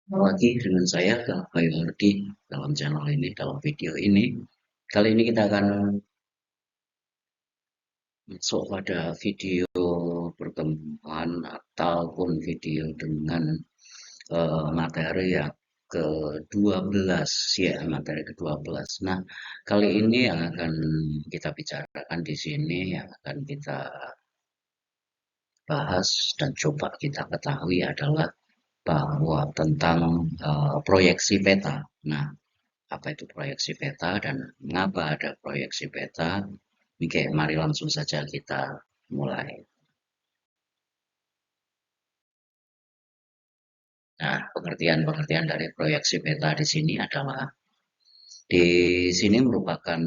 Lagi dengan saya Bayu Hardi dalam channel ini, dalam video ini. Kali ini kita akan masuk pada video pertemuan ataupun video dengan materi yang ke-12 ya, materi ke-12. Nah, kali ini yang akan kita bicarakan di sini, yang akan kita bahas dan coba kita ketahui adalah bahwa tentang proyeksi peta. Nah, apa itu proyeksi peta dan mengapa ada proyeksi peta? Oke, mari langsung saja kita mulai. Nah, pengertian-pengertian dari proyeksi peta di sini adalah di sini merupakan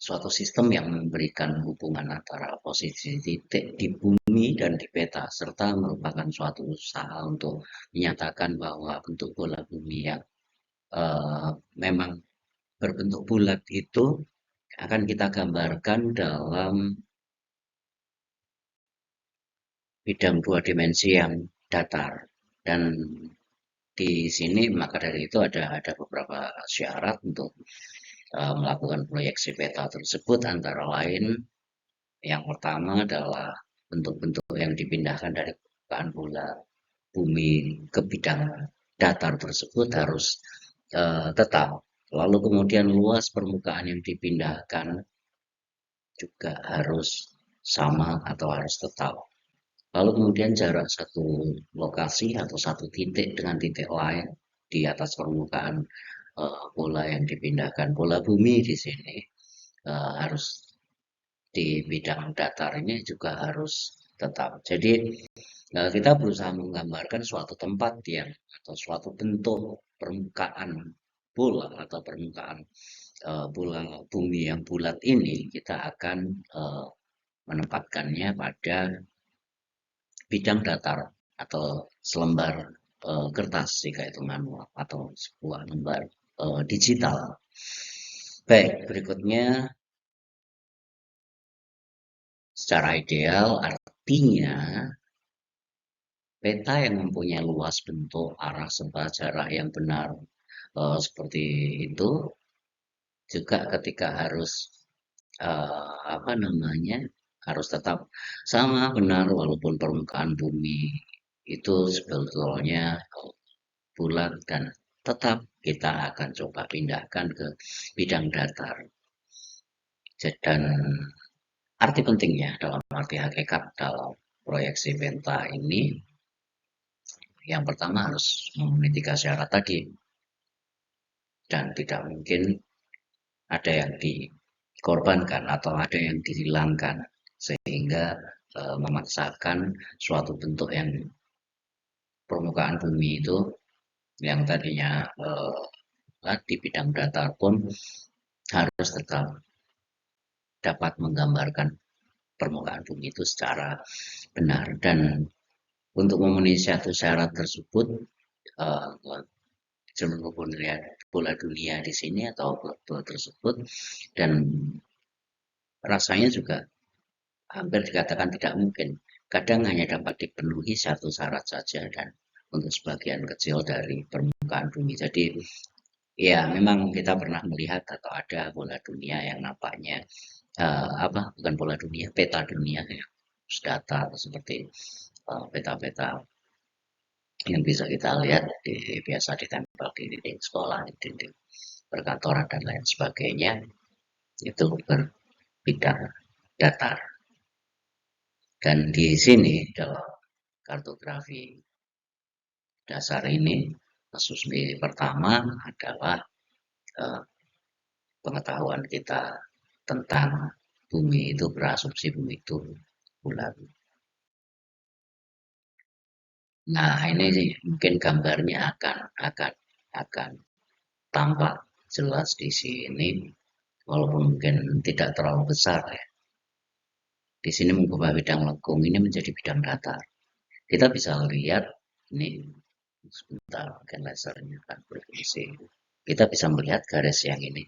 suatu sistem yang memberikan hubungan antara posisi titik di bumi dan di peta, serta merupakan suatu usaha untuk menyatakan bahwa bentuk bola bumi yang eh, memang berbentuk bulat itu akan kita gambarkan dalam bidang dua dimensi yang datar. Dan di sini maka dari itu ada beberapa syarat untuk melakukan proyeksi peta tersebut, antara lain yang pertama adalah bentuk-bentuk yang dipindahkan dari permukaan bola bumi ke bidang datar tersebut harus tetap. Lalu kemudian luas permukaan yang dipindahkan juga harus sama atau harus tetap. Lalu kemudian jarak satu lokasi atau satu titik dengan titik lain di atas permukaan bola yang dipindahkan. Bola bumi di sini harus di bidang datar ini juga harus tetap. Jadi kita berusaha menggambarkan suatu tempat yang atau suatu bentuk permukaan bola atau permukaan bola bumi yang bulat ini kita akan menempatkannya pada bidang datar atau selembar kertas jika itu manual atau sebuah lembar digital. Baik, berikutnya secara ideal artinya peta yang mempunyai luas bentuk, arah serta jarak yang benar seperti itu juga ketika harus apa namanya harus tetap sama benar walaupun permukaan bumi itu sebetulnya bulat dan tetap kita akan coba pindahkan ke bidang datar. Dan arti pentingnya dalam arti hakikat dalam proyeksi peta ini yang pertama harus memenuhi tiga syarat tadi dan tidak mungkin ada yang dikorbankan atau ada yang dihilangkan sehingga memaksakan suatu bentuk yang permukaan bumi itu yang tadinya di bidang datar pun harus tetap dapat menggambarkan permukaan bumi itu secara benar. Dan untuk memenuhi satu syarat tersebut, uh, seluruh bola dunia di sini atau bola tersebut dan rasanya juga hampir dikatakan tidak mungkin. Kadang hanya dapat dipenuhi satu syarat saja dan untuk sebagian kecil dari permukaan bumi. Jadi ya memang kita pernah melihat atau ada bola dunia yang nampaknya apa bukan bola dunia, peta dunia yang data seperti peta-peta yang bisa kita lihat biasa ditempel di dinding sekolah, di dinding perkantoran dan lain sebagainya itu berbidang datar. Dan di sini dalam kartografi dasar ini kasus pertama adalah eh, pengetahuan kita tentang bumi itu berasumsi bumi itu bulat. Nah, ini sih mungkin gambarnya akan tampak jelas di sini, walaupun mungkin tidak terlalu besar ya. Di sini mengubah bidang lekung ini menjadi bidang datar. Kita bisa lihat ini sebentar, mungkin lasernya akan berfungsi. Kita bisa melihat garis yang ini,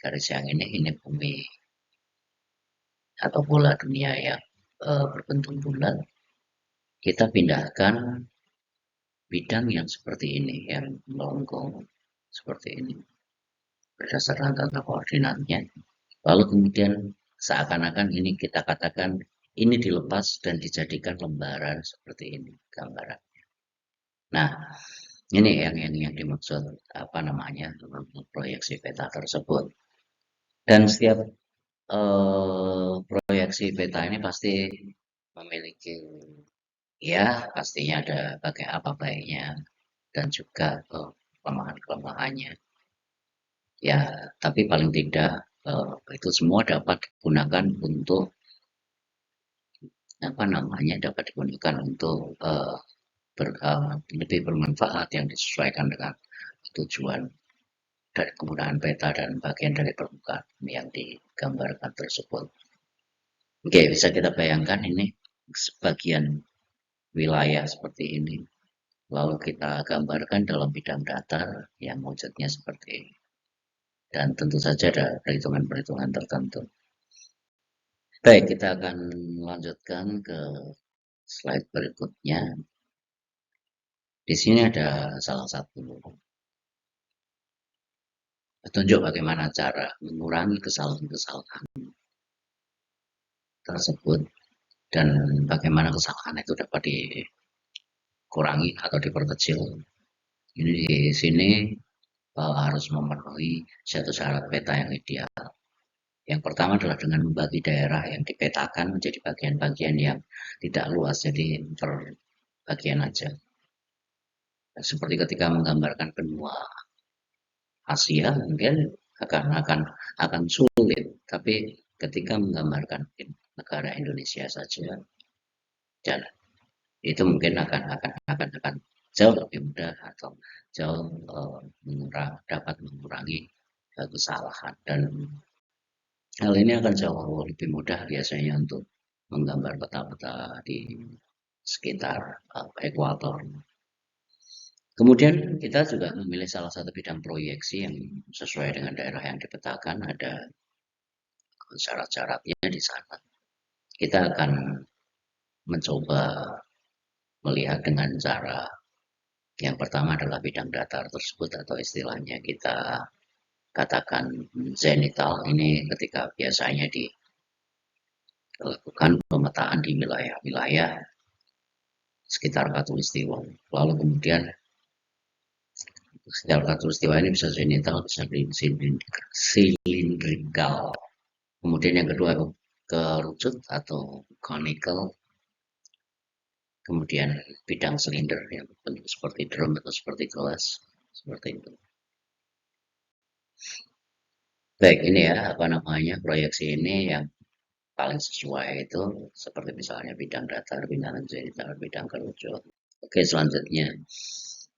garis yang ini bumi atau bola dunia yang berbentuk bulat. kita pindahkan bidang yang seperti ini, yang melengkung seperti ini, berdasarkan tata koordinatnya. Lalu kemudian seakan-akan ini kita katakan ini dilepas dan dijadikan lembaran seperti ini gambaran. Nah, ini yang dimaksud apa namanya proyeksi peta tersebut. Dan setiap proyeksi peta ini pasti memiliki ya pastinya ada bagai apa baiknya dan juga kelemahan-kelemahannya. Ya, tapi paling tidak itu semua dapat digunakan untuk apa namanya dapat digunakan untuk lebih bermanfaat yang disesuaikan dengan tujuan dari penggunaan peta dan bagian dari permukaan yang digambarkan tersebut. Oke, bisa kita bayangkan ini sebagian wilayah seperti ini. Lalu kita gambarkan dalam bidang datar yang wujudnya seperti ini. Dan tentu saja ada perhitungan-perhitungan tertentu. Baik, kita akan lanjutkan ke slide berikutnya. Di sini ada salah satu petunjuk bagaimana cara mengurangi kesalahan-kesalahan tersebut dan bagaimana kesalahan itu dapat dikurangi atau diperkecil. Ini di sini harus memenuhi satu syarat peta yang ideal. Yang pertama adalah dengan membagi daerah yang dipetakan menjadi bagian-bagian yang tidak luas, jadi per bagian aja. Seperti ketika menggambarkan benua Asia mungkin akan sulit, tapi ketika menggambarkan negara Indonesia saja, dan itu mungkin akan jauh lebih mudah atau jauh dapat mengurangi kesalahan, dan hal ini akan jauh lebih mudah biasanya untuk menggambar peta-peta di sekitar ekuator. Kemudian kita juga memilih salah satu bidang proyeksi yang sesuai dengan daerah yang dipetakan, ada syarat-syaratnya di sana. Kita akan mencoba melihat dengan cara yang pertama adalah bidang datar tersebut, atau istilahnya kita katakan zenital. Ini ketika biasanya dilakukan pemetaan di wilayah-wilayah sekitar Katulistiwa. Lalu kemudian sekitar Katulistiwa ini bisa zenital, bisa silindrikal. Kemudian yang kedua kerucut atau conical. Kemudian bidang silinder yang bentuk seperti drum atau seperti gelas, seperti itu. Baik, ini ya apa namanya proyeksi ini yang paling sesuai itu seperti misalnya bidang datar, bidang zenital, bidang kerucut. Oke, selanjutnya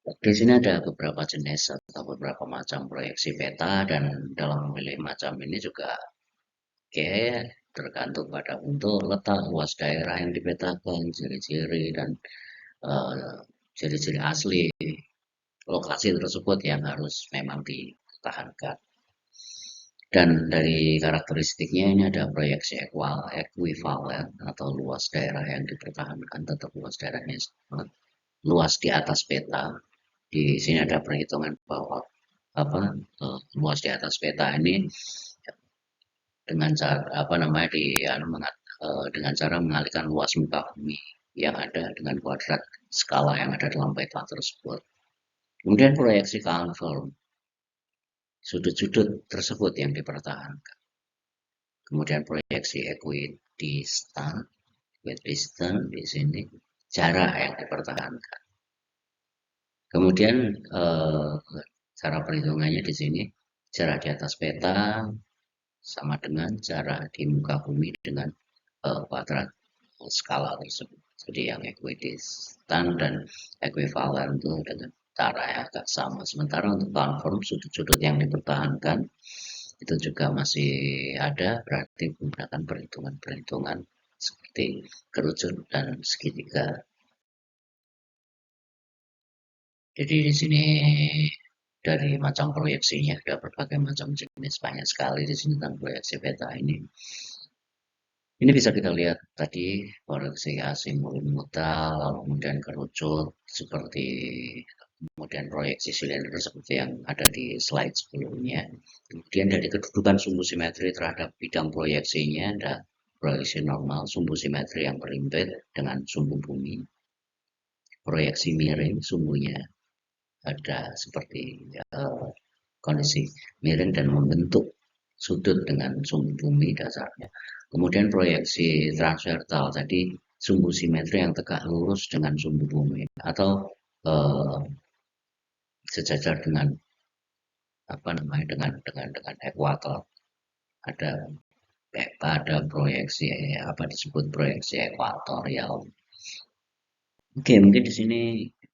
di sini ada beberapa jenis atau beberapa macam proyeksi peta, dan dalam memilih macam ini juga tergantung pada untuk letak luas daerah yang dipetakan, ciri-ciri dan ciri-ciri asli lokasi tersebut yang harus memang dipertahankan. Dan dari karakteristiknya ini ada proyeksi ekuivalen atau luas daerah yang dipertahankan tetap luas daerahnya luas di atas peta. Di sini ada perhitungan bahwa luas di atas peta ini dengan cara dengan cara mengalihkan luas muka bumi yang ada dengan kuadrat skala yang ada dalam peta tersebut. Kemudian proyeksi conform, sudut-sudut tersebut yang dipertahankan. Kemudian proyeksi equidistant di sini jarak yang dipertahankan. Kemudian cara perhitungannya di sini jarak di atas peta sama dengan jarak di muka bumi dengan kuadrat skala tersebut. Jadi yang equidistant dan equivalen itu dengan cara yang agak sama. Sementara untuk conform, sudut-sudut yang dipertahankan itu juga masih ada, berarti menggunakan perhitungan-perhitungan seperti kerucut dan segitiga. Jadi di sini dari macam proyeksinya ada berbagai macam jenis, banyak sekali di sini tentang proyeksi peta ini. Ini bisa kita lihat tadi proyeksi azimutal, lalu kemudian kerucut seperti kemudian proyeksi silinder seperti yang ada di slide sebelumnya. Kemudian dari kedudukan sumbu simetri terhadap bidang proyeksinya ada proyeksi normal, sumbu simetri yang berimbit dengan sumbu bumi, proyeksi miring sumbunya ada seperti kondisi miring dan membentuk sudut dengan sumbu bumi dasarnya. Kemudian proyeksi transvertal tadi sumbu simetri yang tegak lurus dengan sumbu bumi atau eh, sejajar dengan apa namanya dengan ekuator. Ada ada proyeksi apa disebut proyeksi ekuatorial. Oke, mungkin di sini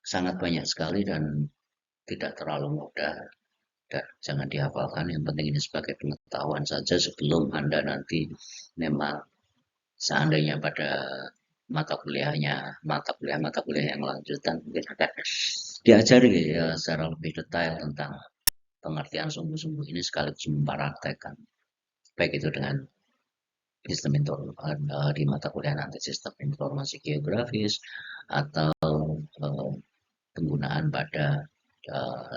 sangat banyak sekali dan tidak terlalu mudah dan jangan dihafalkan. Yang penting ini sebagai pengetahuan saja sebelum Anda nanti memang seandainya pada mata kuliah yang lanjutan mungkin akan diajari ya secara lebih detail tentang pengertian sumbu-sumbu ini sekaligus mempraktekkan baik itu dengan sistem di mata kuliah nanti sistem informasi geografis atau penggunaan pada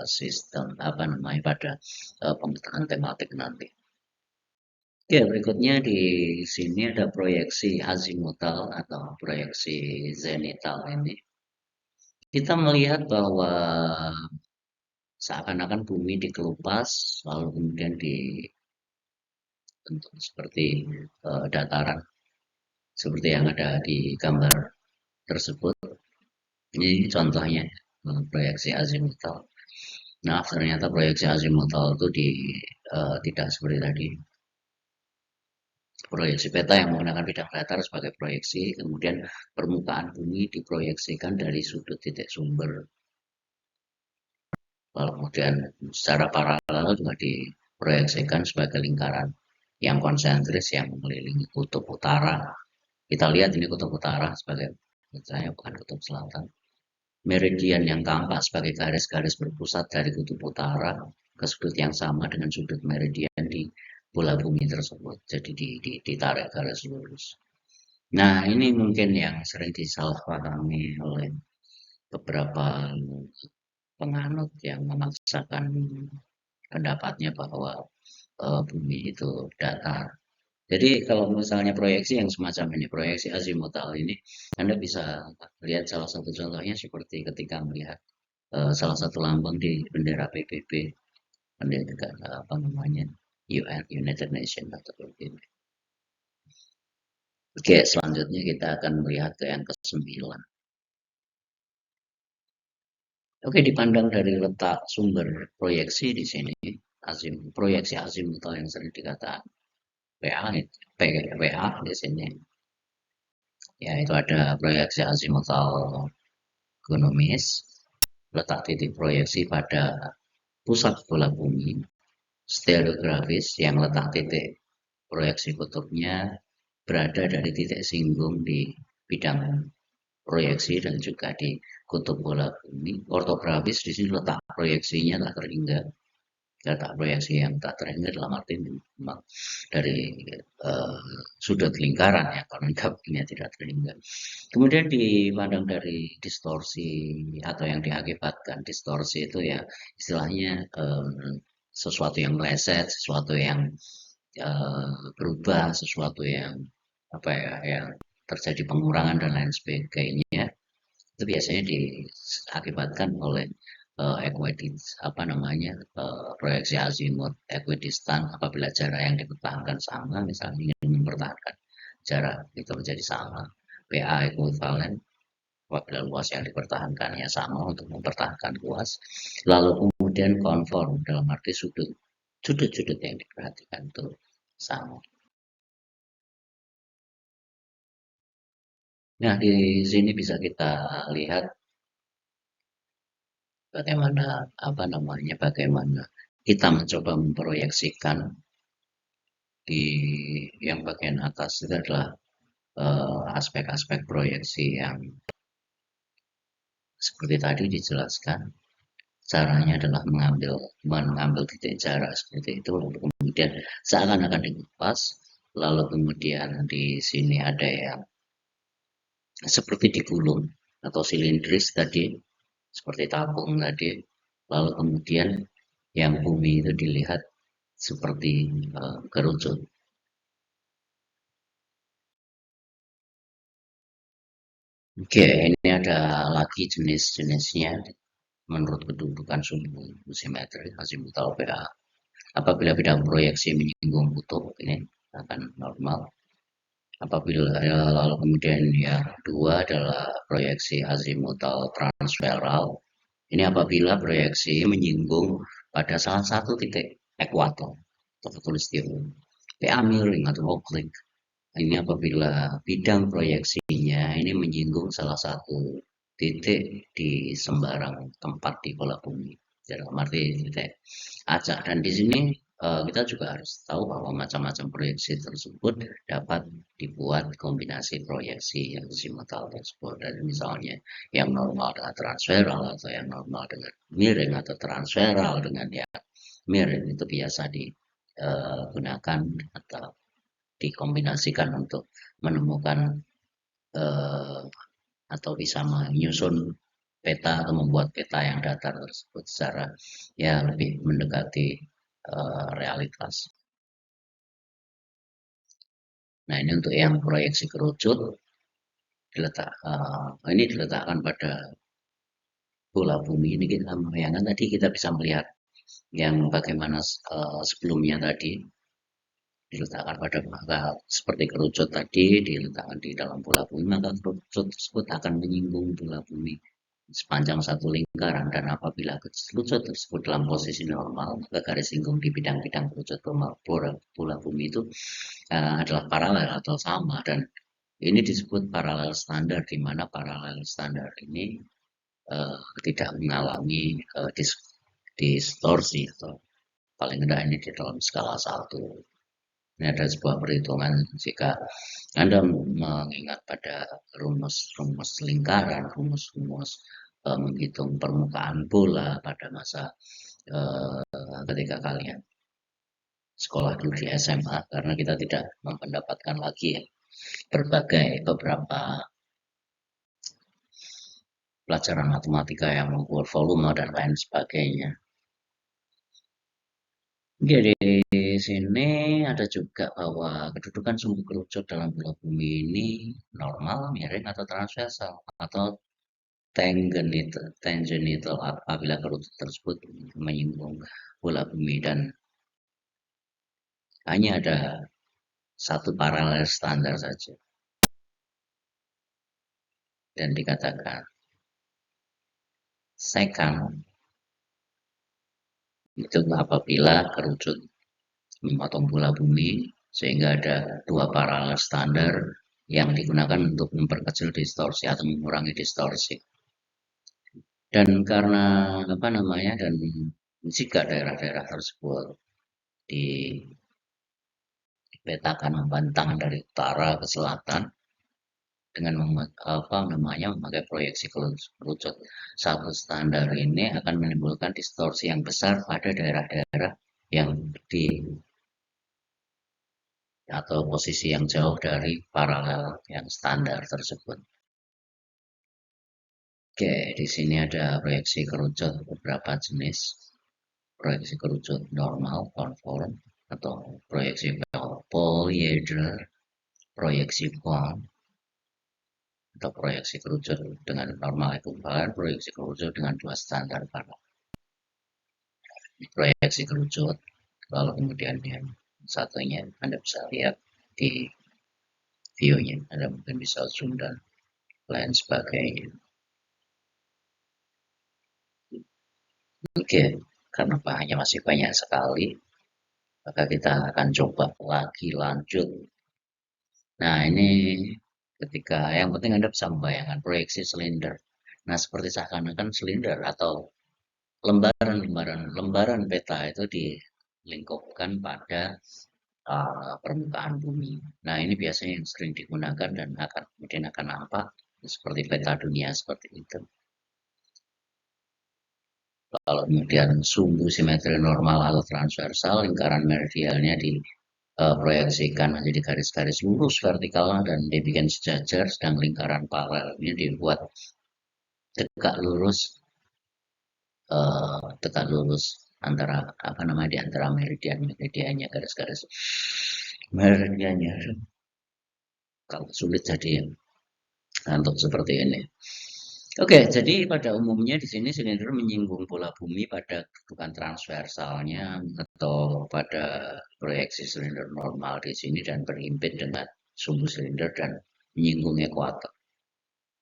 sistem apa namanya pada pemetaan tematik nanti. Oke, berikutnya di sini ada proyeksi azimutal atau proyeksi zenital ini. Kita melihat bahwa seakan-akan bumi dikelupas, lalu kemudian dibentuk seperti dataran, seperti yang ada di gambar tersebut. Ini contohnya proyeksi azimutal. Nah, ternyata proyeksi azimutal itu tidak seperti tadi. Proyeksi peta yang menggunakan bidang datar sebagai proyeksi, kemudian permukaan bumi diproyeksikan dari sudut titik sumber. Lalu kemudian secara paralel juga diproyeksikan sebagai lingkaran yang konsentris yang mengelilingi kutub utara. Kita lihat ini kutub utara sebagai, misalnya bukan kutub selatan. Meridian yang tampak sebagai garis-garis berpusat dari kutub utara ke sudut yang sama dengan sudut meridian di bola bumi tersebut. Jadi ditarik garis lurus. Nah, ini mungkin yang sering disalahpahami oleh beberapa penganut yang memaksakan pendapatnya bahwa bumi itu datar. Jadi kalau misalnya proyeksi yang semacam ini, proyeksi azimutal ini, Anda bisa lihat salah satu contohnya seperti ketika melihat salah satu lambang di bendera PBB, bendera apa namanya, UN, United Nations atau PBB. Oke, selanjutnya kita akan melihat ke yang ke-9. Oke, dipandang dari letak sumber proyeksi di sini, proyeksi azimutal yang sering dikatakan PA, PA di sini, ya itu ada proyeksi azimutal ekonomis, letak titik proyeksi pada pusat bola bumi, stereografis yang letak titik proyeksi kutubnya berada dari titik singgung di bidang proyeksi dan juga di kutub bola bumi. Ortografis di sini letak proyeksinya tak terhingga. Letak proyeksi yang tak terhingga dalam arti memang dari sudut lingkaran ya, kalau lingkarnya tidak terhingga. Kemudian dipandang dari distorsi atau yang diakibatkan distorsi itu ya istilahnya sesuatu yang meleset, sesuatu yang berubah, sesuatu yang apa ya, yang terjadi pengurangan dan lain sebagainya. Itu biasanya diakibatkan oleh apa namanya proyeksi azimut equidistant apabila jarak yang dipertahankan sama, misalnya ingin mempertahankan jarak itu menjadi sama. PA ekuivalen apabila luas yang dipertahankannya sama untuk mempertahankan luas. Lalu kemudian konform dalam arti sudut-sudut yang diperhatikan itu sama. Nah, di sini bisa kita lihat bagaimana apa namanya bagaimana kita mencoba memproyeksikan di yang bagian atas itu adalah aspek-aspek proyeksi yang seperti tadi dijelaskan. Caranya adalah mengambil titik jarak seperti itu, kemudian seakan-akan dikupas, lalu kemudian di sini ada yang seperti digulung atau silindris tadi, seperti tabung tadi, lalu kemudian yang bumi itu dilihat seperti kerucut. Oke, ini ada lagi jenis-jenisnya menurut kedudukan sumbu simetri azimutal PA. Apabila bidang proyeksi menyinggung kutub, ini akan normal. Apabila lalu kemudian yang kedua adalah proyeksi azimutal transveral. Ini apabila proyeksi menyinggung pada salah satu titik ekuator atau khatulistiwa. PA miring atau oblique. Ini apabila bidang proyeksinya ini menyinggung salah satu titik di sembarang tempat di bola bumi. Dalam arti titik acak. Dan di sini kita juga harus tahu bahwa macam-macam proyeksi tersebut dapat dibuat kombinasi proyeksi yang simetral tersebut. Dan misalnya yang normal dengan transveral atau yang normal dengan miring atau transveral dengan yang miring itu biasa digunakan atau dikombinasikan untuk menemukan eh, atau bisa menyusun peta atau membuat peta yang datar tersebut secara ya lebih mendekati realitas. Nah ini untuk yang proyeksi kerucut ini diletakkan pada bola bumi ini kita membayangkan tadi kita bisa melihat yang bagaimana sebelumnya tadi diletakkan pada maka seperti kerucut tadi diletakkan di dalam bola bumi maka kerucut tersebut akan menyinggung bola bumi sepanjang satu lingkaran dan apabila kerucut tersebut dalam posisi normal maka garis singgung di bidang-bidang kerucut bola bumi itu adalah paralel atau sama dan ini disebut paralel standar di mana paralel standar ini tidak mengalami distorsi atau paling tidak ini di dalam skala 1. Ini ada sebuah perhitungan jika Anda mengingat pada rumus-rumus lingkaran, rumus-rumus menghitung permukaan bola pada masa ketika kalian sekolah dulu di SMA, karena kita tidak mendapatkan lagi ya, beberapa pelajaran matematika yang mengukur volume dan lain sebagainya. Jadi di sini ada juga bahwa kedudukan sumbu kerucut dalam bola bumi ini normal, miring, atau transversal atau tangenital apabila kerucut tersebut menyinggung bola bumi dan hanya ada satu paralel standar saja dan dikatakan sekant itu apabila kerucut memotong bola bumi sehingga ada dua paralel standar yang digunakan untuk memperkecil distorsi atau mengurangi distorsi. Dan karena apa namanya dan jika daerah-daerah tersebut dipetakan membentang dari utara ke selatan dengan memakai proyeksi kerucut satu standar ini akan menimbulkan distorsi yang besar pada daerah-daerah yang di atau posisi yang jauh dari paralel yang standar tersebut. Oke, di sini ada proyeksi kerucut beberapa jenis. Proyeksi kerucut normal, conform, atau proyeksi polyhedral, proyeksi bond, atau proyeksi kerucut dengan normal ekuivalen, proyeksi kerucut dengan dua standar paralel. Proyeksi kerucut, lalu kemudian yang satunya Anda bisa lihat di view-nya, Anda mungkin bisa zoom dan lain sebagainya. Oke, karena bahannya masih banyak sekali, maka kita akan coba lagi lanjut. Nah, ini ketika yang penting Anda bisa membayangkan proyeksi silinder. Nah, seperti seakan-akan silinder atau lembaran peta itu dilingkupkan pada permukaan bumi. Nah, ini biasanya yang sering digunakan dan kemudian akan nampak seperti peta dunia seperti itu. Kalau kemudian sumbu simetri normal atau transversal, lingkaran meridiannya proyeksikan menjadi garis-garis lurus vertikal dan dibikin sejajar, sedang lingkaran paralelnya dibuat tegak tegak lurus antara apa namanya di antara meridiannya garis-garis meridiannya kalau sulit jadi untuk seperti ini. Oke, jadi pada umumnya di sini silinder menyinggung bola bumi pada kedudukan transversalnya atau pada proyeksi silinder normal di sini dan berhimpit dengan sumbu silinder dan menyinggung ekuator.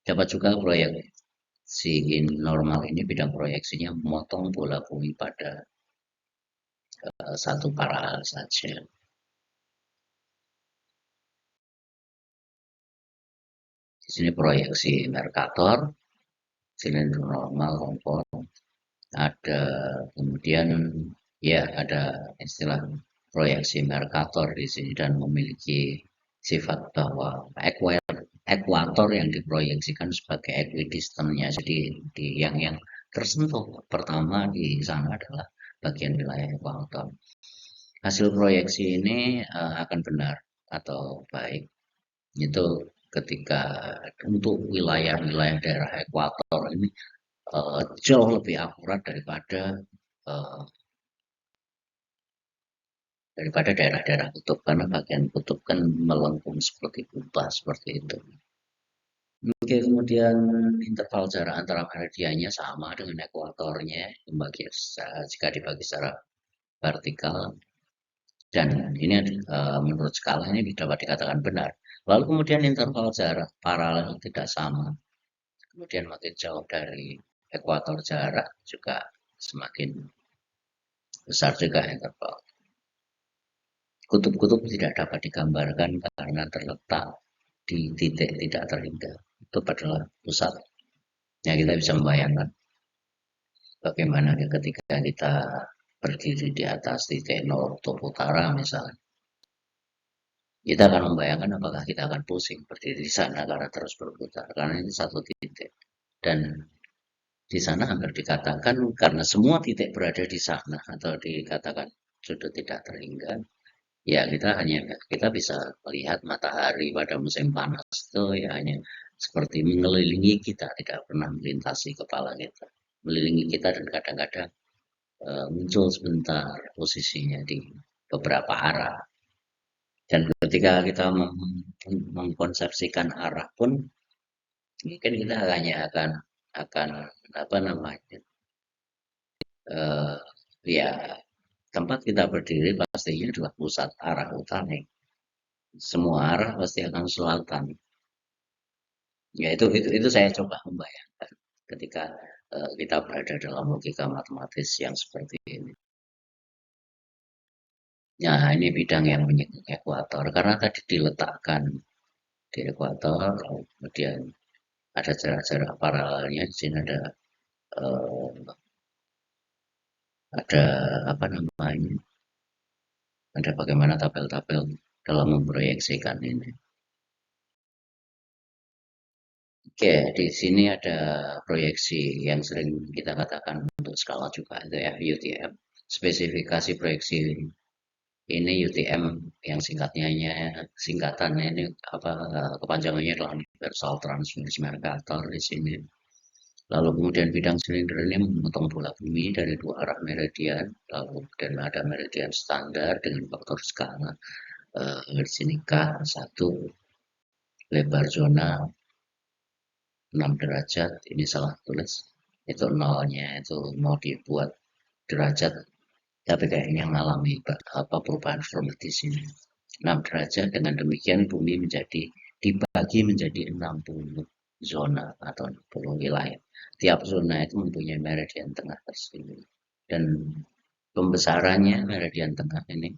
Dapat juga proyeksi normal ini bidang proyeksinya memotong bola bumi pada satu paralel saja. Di sini proyeksi Mercator, silinder normal kompor, ada kemudian ya ada istilah proyeksi Mercator di sini dan memiliki sifat bahwa ekuator yang diproyeksikan sebagai equidistant-nya. Jadi yang tersentuh pertama di sana adalah bagian wilayah ekuator. Hasil proyeksi ini akan benar atau baik itu ketika untuk wilayah-wilayah daerah ekuator ini jauh lebih akurat uh, daripada daerah-daerah kutub karena bagian kutub kan melengkung seperti kubah seperti itu. Oke, kemudian interval jarak antara meridiannya sama dengan ekuatornya jika dibagi secara vertikal dan ini menurut skala ini dapat dikatakan benar. Lalu kemudian interval jarak paralel tidak sama. Kemudian makin jauh dari ekuator jarak juga semakin besar juga interval. Kutub-kutub tidak dapat digambarkan karena terletak di titik tidak terhingga. Itu adalah pusat. Ya, kita bisa membayangkan bagaimana ketika kita berdiri di atas titik nol kutub utara misalnya. Kita akan membayangkan apakah kita akan pusing berdiri di sana karena terus berputar. Karena ini satu titik. Dan di sana hampir dikatakan karena semua titik berada di sana atau dikatakan sudut tidak terhingga, ya kita bisa melihat matahari pada musim panas itu ya hanya seperti mengelilingi kita, tidak pernah melintasi kepala kita, mengelilingi kita dan kadang-kadang muncul sebentar posisinya di beberapa arah. Dan ketika kita mengkonsepsikan arah pun mungkin kita hanya akan apa namanya ya tempat kita berdiri pastinya adalah pusat arah utara. Semua arah pasti akan selatan. Ya itu saya coba membayangkan ketika kita berada dalam logika matematis yang seperti ini. Nah, ini bidang yang menyinggung ekuator karena tadi diletakkan di ekuator, kemudian ada jarak-jarak paralelnya di sini ada apa namanya? Ada bagaimana tabel-tabel dalam memproyeksikan ini. Oke, di sini ada proyeksi yang sering kita katakan untuk skala juga itu ya UTM. Spesifikasi proyeksi ini UTM yang singkatannya ini apa kepanjangannya adalah Universal Transverse Mercator di sini. Lalu kemudian bidang silinder ini memotong bola bumi dari dua arah meridian, lalu dan ada meridian standar dengan faktor skala. Di sini K1 lebar zona 6 derajat, ini salah tulis. Itu nolnya itu mau dibuat derajat, tapi kayaknya mengalami perubahan format di sini. 6 derajat, dengan demikian bumi dibagi menjadi 60 zona atau 60 wilayah. Tiap zona itu mempunyai meridian tengah tersendiri. Dan pembesarannya meridian tengah ini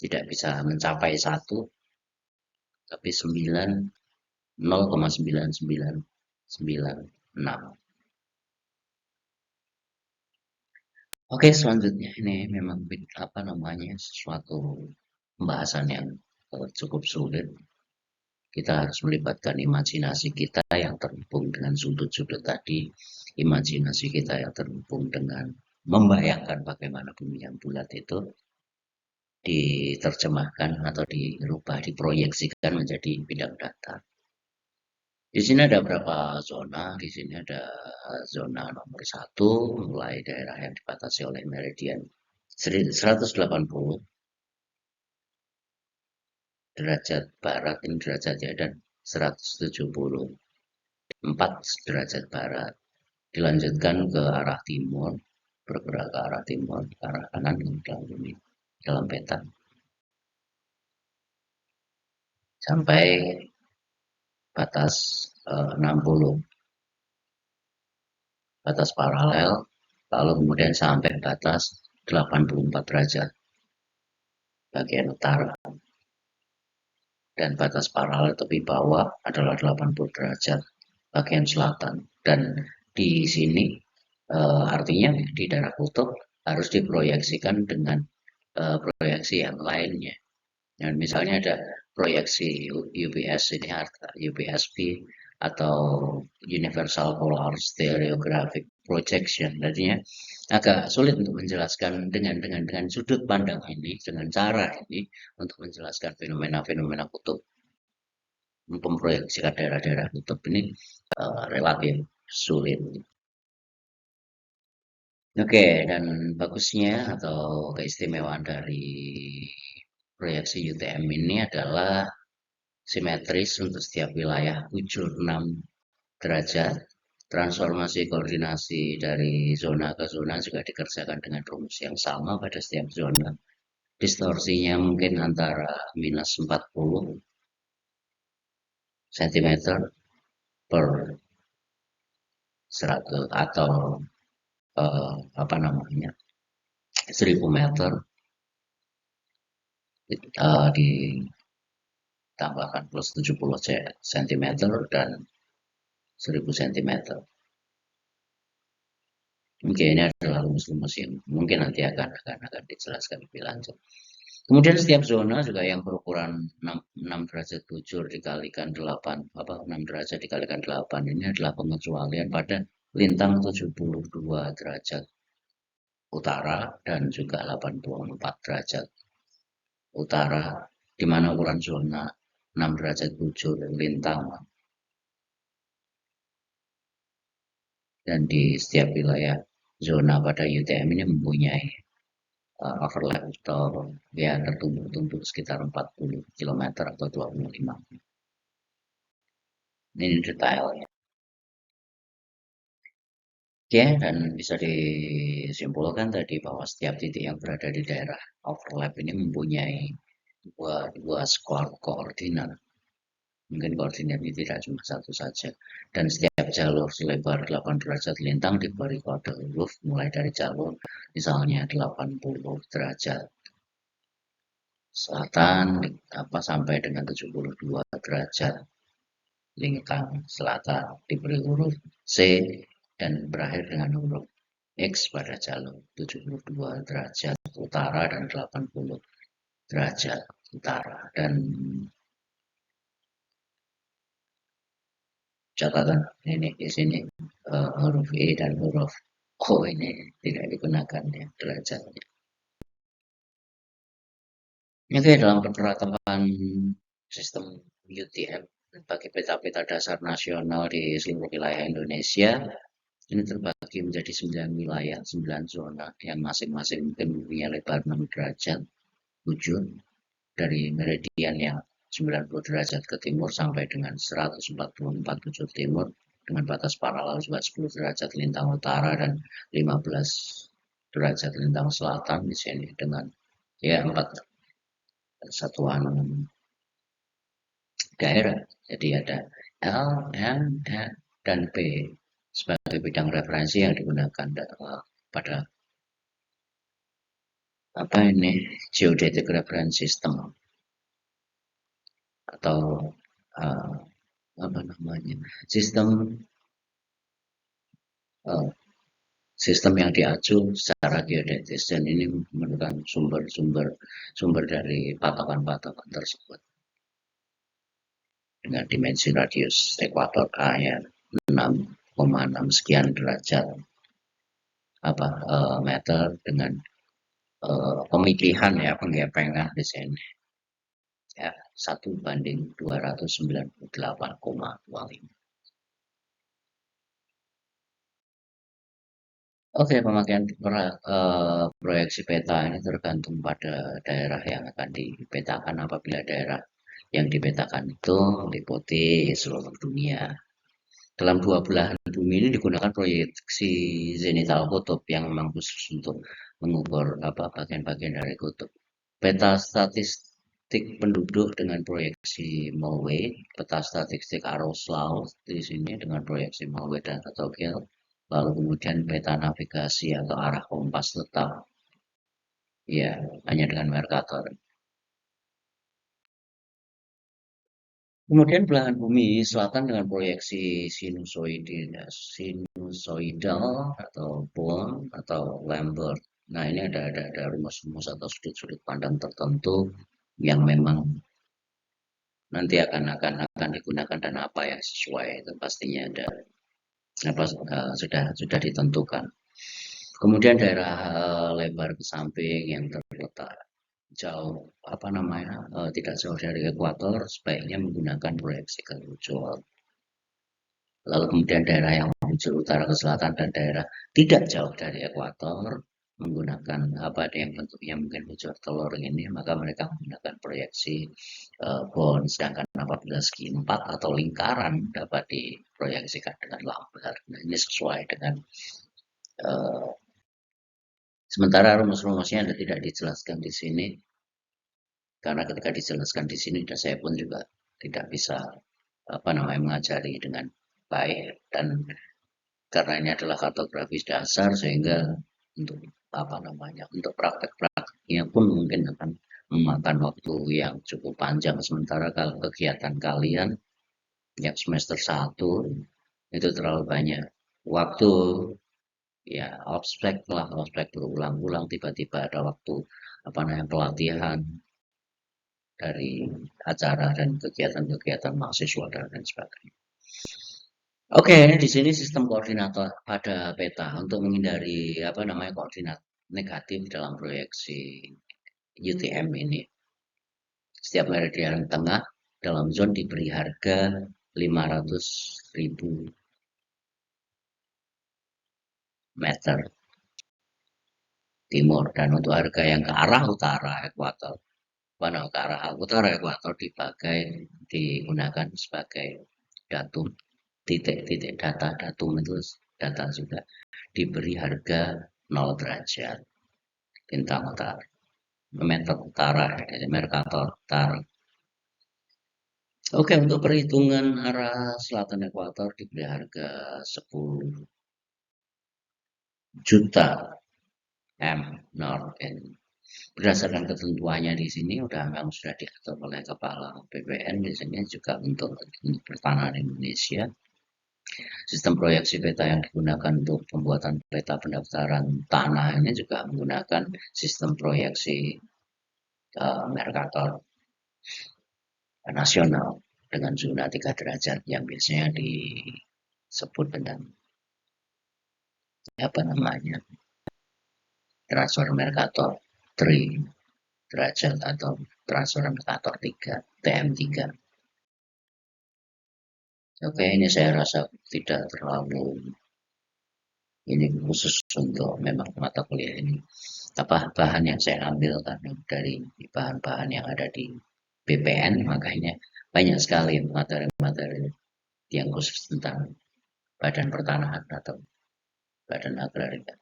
tidak bisa mencapai 1, tapi 0,9996. Oke, selanjutnya ini memang apa namanya sesuatu pembahasan yang cukup sulit. Kita harus melibatkan imajinasi kita yang terhubung dengan sudut-sudut tadi, imajinasi kita yang terhubung dengan membayangkan bagaimana bumi yang bulat itu. diterjemahkan atau dirubah, diproyeksikan menjadi bidang data. Di sini ada berapa zona? Di sini ada zona nomor 1, mulai daerah yang dibatasi oleh meridian 180 derajat barat, ini derajatnya, dan 174 derajat barat. Dilanjutkan ke arah timur, bergerak ke arah timur, ke arah kanan dalam peta, sampai batas 60, batas paralel, lalu kemudian sampai batas 84 derajat bagian utara, dan batas paralel tepi bawah adalah 80 derajat bagian selatan. Dan di sini artinya di daerah kutub harus diproyeksikan dengan proyeksi yang lainnya. Dan misalnya ada proyeksi UPS, ini UPSP atau Universal Polar Stereographic Projection. Tadinya agak sulit untuk menjelaskan dengan sudut pandang ini, dengan cara ini untuk menjelaskan fenomena-fenomena kutub, memproyeksikan daerah-daerah kutub ini relatif sulit. Oke, dan bagusnya atau keistimewaan dari proyeksi UTM ini adalah simetris untuk setiap wilayah bujur 6 derajat. Transformasi koordinasi dari zona ke zona juga dikerjakan dengan rumus yang sama pada setiap zona. Distorsinya mungkin antara minus 40 cm per 100 atau apa namanya 1000 meter ditambahkan plus 70 cm dan 1000 cm. Oke, ini adalah rumus-rumus yang mungkin nanti akan dijelaskan lebih lanjut. Kemudian setiap zona juga yang berukuran 6 derajat bujur dikalikan 8, 6 derajat dikalikan 8 ini adalah pengecualian pada lintang 72 derajat utara dan juga 84 derajat utara, di mana ukuran zona 6 derajat bujur lintang. Dan di setiap wilayah zona pada UTM ini mempunyai overlap atau ya tertumpuk-tumpuk sekitar 40 km atau 25. Ini detailnya. Oke, dan bisa disimpulkan tadi bahwa setiap titik yang berada di daerah overlap ini mempunyai dua skor koordinat. Mungkin koordinatnya tidak cuma satu saja. Dan setiap jalur selebar 8 derajat lintang diberi kode huruf mulai dari jalur misalnya 80 derajat selatan sampai dengan 72 derajat lintang selatan diberi huruf C dan berakhir dengan huruf X pada jalur 72 derajat utara dan 80 derajat utara. Dan catatan ini di sini huruf E dan huruf O ini tidak digunakan ya derajatnya. Oke, dalam penerapan sistem UTM bagi peta-peta dasar nasional di seluruh wilayah Indonesia ini terbagi menjadi 9 wilayah, 9 zona yang masing-masing mungkin mempunyai lebar 6 derajat bujur dari meridian yang 90 derajat ke timur sampai dengan 144 bujur timur dengan batas paralel juga 10 derajat lintang utara dan 15 derajat lintang selatan di sini dengan ya 4 satuan daerah. Jadi ada L, M, N, dan P sebagai bidang referensi yang digunakan pada geodetic reference system atau sistem yang diacu secara geodetis, dan ini memerlukan sumber dari patokan-patokan tersebut dengan dimensi radius ekuator A ya 6,6 sekian derajat meter dengan pemilihan ya, penggepengan di sini. Ya, 1:298,25. Oke, pemakaian proyeksi peta ini tergantung pada daerah yang akan dipetakan. Apabila daerah yang dipetakan itu meliputi seluruh dunia. Dalam dua belahan bumi ini digunakan proyeksi zenital kutub yang memang khusus untuk mengukur apa bagian-bagian dari kutub. Peta statistik penduduk dengan proyeksi Mowe, peta statistik arus laut di sini dengan proyeksi Mowe dan Togel, lalu kemudian peta navigasi atau arah kompas tetap, ya hanya dengan Mercator. Kemudian belahan bumi selatan dengan proyeksi sinusoidal atau bone atau Lambert. Nah, ini ada rumus-rumus atau sudut-sudut pandang tertentu yang memang nanti akan digunakan dan apa yang sesuai itu pastinya ada apa sudah ditentukan. Kemudian daerah lebar ke samping yang terletak jauh apa namanya tidak jauh dari ekuator sebaiknya menggunakan proyeksi ketujuh. Lalu kemudian daerah yang menuju utara ke selatan dan daerah tidak jauh dari ekuator menggunakan apa yang bentuknya mungkin bujur telur ini, maka mereka menggunakan proyeksi bone. Sedangkan apabila segi empat atau lingkaran dapat diproyeksikan dengan lambar. Nah, ini sesuai dengan uh, sementara rumus-rumusnya tidak dijelaskan di sini karena ketika dijelaskan di sini dan saya pun juga tidak bisa apa namanya mengajari dengan baik dan karena ini adalah kartografis dasar sehingga untuk apa namanya untuk praktek-prakteknya pun mungkin akan memakan waktu yang cukup panjang sementara kalau kegiatan kalian yang semester 1 itu terlalu banyak waktu ya ospek berulang-ulang tiba-tiba ada waktu apa namanya pelatihan dari acara dan kegiatan-kegiatan mahasiswa dan lain sebagainya. Oke, di sini sistem koordinator pada peta untuk menghindari apa namanya koordinat negatif dalam proyeksi UTM ini. Setiap meridian tengah dalam zone diberi harga 500.000 meter timur dan untuk harga yang ke arah utara ekuator, mana ke arah utara ekuator digunakan sebagai datum titik-titik datum itu data juga diberi harga 0 derajat bintang utara meter utara Mercator utara. Oke, untuk perhitungan arah selatan ekuator diberi harga 10 juta M North N. Berdasarkan ketentuannya di sini memang sudah diatur oleh Kepala BPN biasanya juga untuk pertanahan Indonesia. Sistem proyeksi peta yang digunakan untuk pembuatan peta pendaftaran tanah ini juga menggunakan sistem proyeksi Mercator nasional dengan zona 3 derajat yang biasanya disebut dengan apa namanya transfer Mercator 3 derajat atau transfer Mercator 3 TM3. Oke, ini saya rasa tidak terlalu ini khusus untuk memang mata kuliah ini apa bahan yang saya ambil karena dari bahan-bahan yang ada di BPN makanya banyak sekali materi-materi yang khusus tentang badan pertanahan atau badan agraria.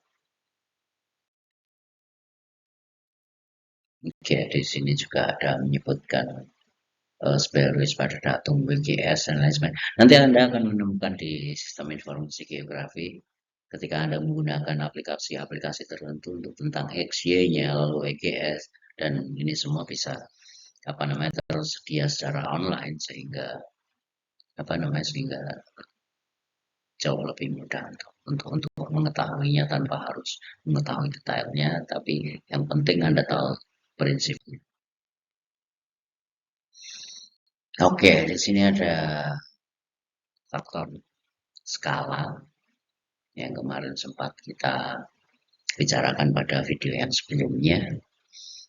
Oke, di sini juga ada menyebutkan spesialis pada datum WGS dan lain sebagainya. Nanti Anda akan menemukan di sistem informasi geografi ketika Anda menggunakan aplikasi-aplikasi tertentu untuk tentang X, Y-nya, lalu WGS dan ini semua bisa apa namanya tersedia secara online sehingga apa namanya sehingga jauh lebih mudah untuk mengetahuinya tanpa harus mengetahui detailnya, tapi yang penting Anda tahu prinsipnya. Oke, di sini ada faktor skala yang kemarin sempat kita bicarakan pada video yang sebelumnya.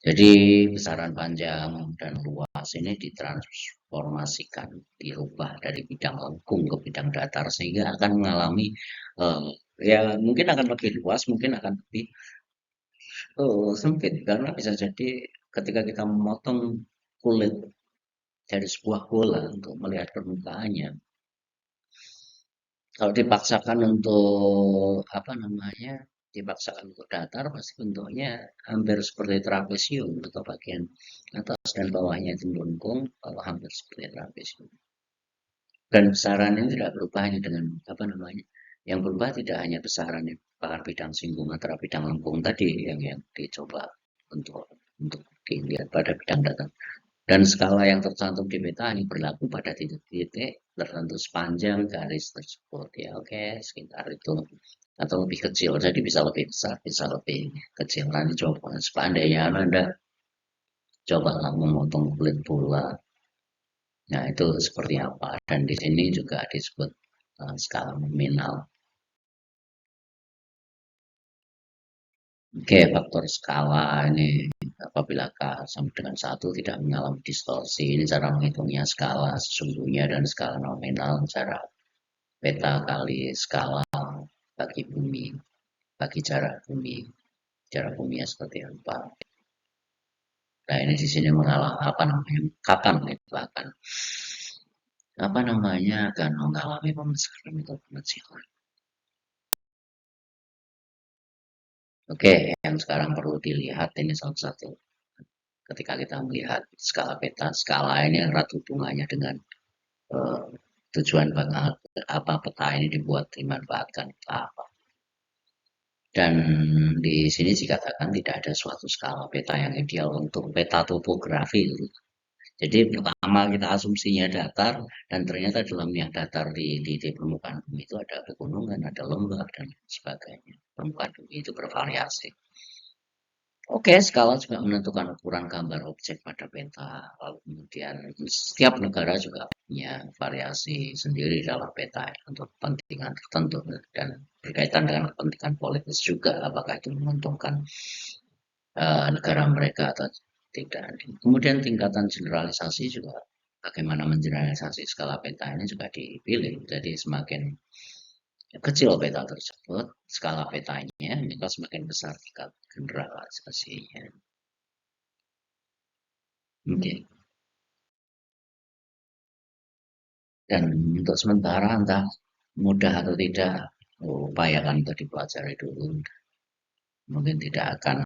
Jadi besaran panjang dan luas ini ditransformasikan, dirubah dari bidang lengkung ke bidang datar sehingga akan mengalami eh, ya mungkin akan lebih luas, mungkin akan lebih sempit karena bisa jadi ketika kita memotong kulit dari sebuah bola untuk melihat permukaannya, kalau dipaksakan untuk apa namanya, dipaksakan untuk datar pasti bentuknya hampir seperti trapesium atau bagian atas dan bawahnya itu melengkung, bawah hampir seperti trapesium. Dan besaran ini tidak berubah hanya dengan apa namanya, yang berubah tidak hanya besaran bahkan bidang singgung antara bidang lengkung tadi yang dicoba untuk dilihat pada bidang datar. Dan skala yang tercantum di peta hanya berlaku pada titik-titik tertentu sepanjang garis tersebut. Ya oke, sekitar itu. Atau lebih kecil, jadi bisa lebih besar, bisa lebih kecil. Nanti coba, seandainya Anda coba memotong kulit bola, nah itu seperti apa. Dan di sini juga disebut skala nominal. Oke, faktor skala ini apabila K sama dengan 1 tidak mengalami distorsi. Ini cara menghitungnya skala sesungguhnya dan skala nominal cara peta kali skala bagi bumi, bagi jarak buminya seperti apa. Nah ini di sini mengalami apa namanya, kapan itu akan apa namanya akan mengalami pembesaran atau pengecilan. Oke, yang sekarang perlu dilihat ini salah satu ketika kita melihat skala peta, skala ini erat hubungannya dengan eh, tujuan apa peta ini dibuat dimanfaatkan apa. Dan di sini dikatakan tidak ada suatu skala peta yang ideal untuk peta topografi. Jadi pertama kita asumsinya datar dan ternyata dalam yang datar di permukaan bumi itu ada pegunungan, ada lembah dan sebagainya. Permukaan bumi itu bervariasi. Oke, skala juga menentukan ukuran gambar objek pada peta. Lalu kemudian setiap negara juga punya variasi sendiri dalam peta untuk kepentingan tertentu dan berkaitan dengan kepentingan politis juga. Apakah itu menguntungkan negara mereka atau tidak. Kemudian tingkatan generalisasi juga bagaimana mengeneralisasi skala peta ini juga dipilih. Jadi semakin kecil peta tersebut, skala petanya, maka semakin besar tingkat generalisasinya. Oke. Okay. Dan untuk sementara entah mudah atau tidak, upayakan untuk dipelajari dulu. Mungkin tidak akan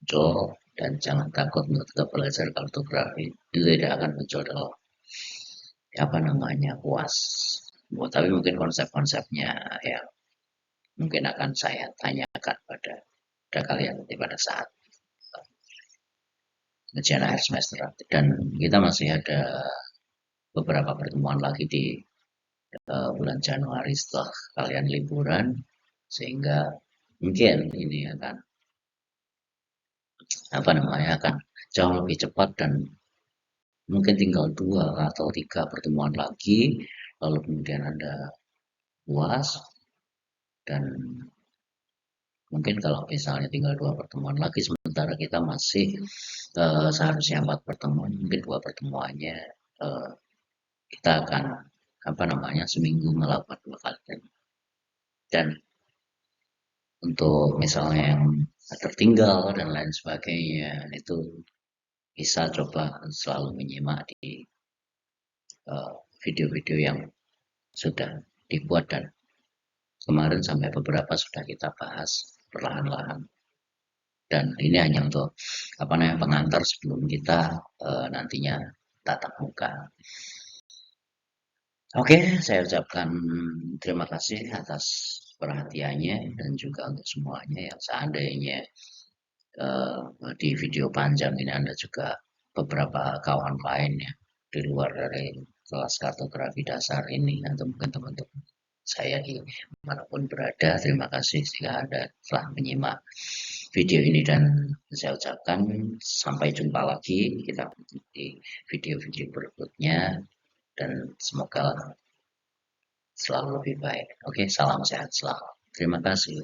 muncul dan jangan takut untuk tetap belajar kartografi. Itu tidak akan muncul dalam apa namanya puas. Tapi mungkin konsep-konsepnya ya mungkin akan saya tanyakan pada kalian nanti pada saat ujian akhir semester. Dan kita masih ada beberapa pertemuan lagi di bulan Januari setelah kalian liburan, sehingga mungkin ini akan apa namanya akan jauh lebih cepat dan mungkin tinggal 2 atau 3 pertemuan lagi, lalu kemudian Anda puas dan mungkin kalau misalnya tinggal 2 pertemuan lagi sementara kita masih seharusnya 4 pertemuan, mungkin 2 pertemuannya kita akan apa namanya seminggu melakukan 2 kali. Dan untuk misalnya yang tertinggal dan lain sebagainya itu bisa coba selalu menyimak di video-video yang sudah dibuat dan kemarin sampai beberapa sudah kita bahas perlahan-lahan. Dan ini hanya untuk apa namanya pengantar sebelum kita nantinya tatap muka. Oke, saya ucapkan terima kasih atas perhatiannya dan juga untuk semuanya yang seandainya di video panjang ini Anda juga beberapa kawan lainnya di luar dari kelas kartografi dasar ini atau mungkin teman-teman saya di manapun berada, terima kasih jika Anda telah menyimak video ini dan saya ucapkan sampai jumpa lagi kita di video-video berikutnya dan semoga selalu lebih baik. Oke, salam sehat selalu. Terima kasih.